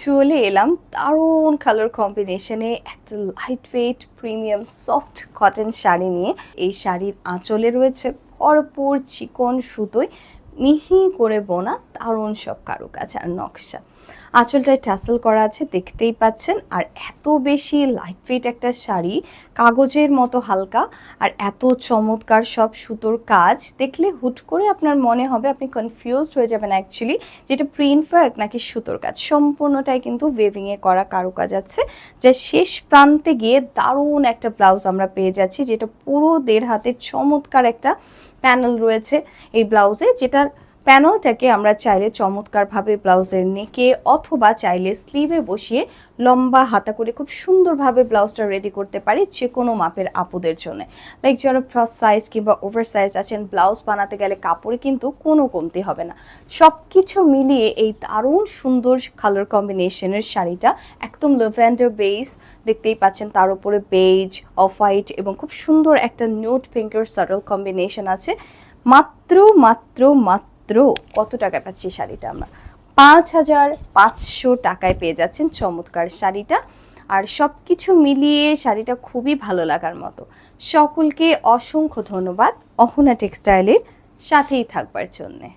চলে এলাম দারুণ কালার কম্বিনেশনে একটা light weight premium soft cotton sari নিয়ে। এই শাড়ির আঁচলে রয়েছে ভরপুর চিকন সুতোয় মিহি করে বোনা দারুণ সব কারুকাজ আর নকশা। আঁচলটায় ট্যাসেল করা আছে দেখতেই পাচ্ছেন। আর এত বেশি লাইট ওয়েট একটা শাড়ি, কাগজের মতো হালকা, আর এত চমৎকার সব সুতোর কাজ দেখলে হুট করে আপনার মনে হবে, আপনি কনফিউজড হয়ে যাবেন অ্যাকচুয়ালি যেটা প্রিন্ট ওয়ার্ক নাকি সুতোর কাজ। সম্পূর্ণটাই কিন্তু ওয়েভিংয়ে করা কারুকাজ আছে, যা শেষ প্রান্তে গিয়ে দারুণ একটা ব্লাউজ আমরা পেয়ে যাচ্ছি, যেটা পুরো 1.5 হাতের চমৎকার একটা প্যানেল রয়েছে এই ব্লাউজে, যেটার প্যানেলটাকে আমরা চাইলে চমৎকারভাবে ব্লাউজের নেকে অথবা চাইলে স্লিভে বসিয়ে লম্বা হাতা করে খুব সুন্দরভাবে ব্লাউজটা রেডি করতে পারি যে কোনো মাপের আপুদের জন্য। লাইক যারা প্লাস সাইজ কিংবা ওভার সাইজ আছেন, ব্লাউজ বানাতে গেলে কাপড়ে কিন্তু কোনো কমতি হবে না। সব কিছু মিলিয়ে এই দারুণ সুন্দর কালার কম্বিনেশনের শাড়িটা একদম ল্যাভেন্ডার বেস দেখতেই পাচ্ছেন, তার উপরে বেজ, অফ হোয়াইট এবং খুব সুন্দর একটা নিউড পিঙ্কের সাটল কম্বিনেশন আছে। মাত্র মাত্র মাত্র কত টাকায় পাচ্ছি শাড়িটা আমরা? 5,500 টাকায় পেয়ে যাচ্ছেন চমৎকার শাড়িটা। আর সব কিছু মিলিয়ে শাড়িটা খুবই ভালো লাগার মতো। সকলকে অসংখ্য ধন্যবাদ অহনা টেক্সটাইলের সাথেই থাকবার জন্যে।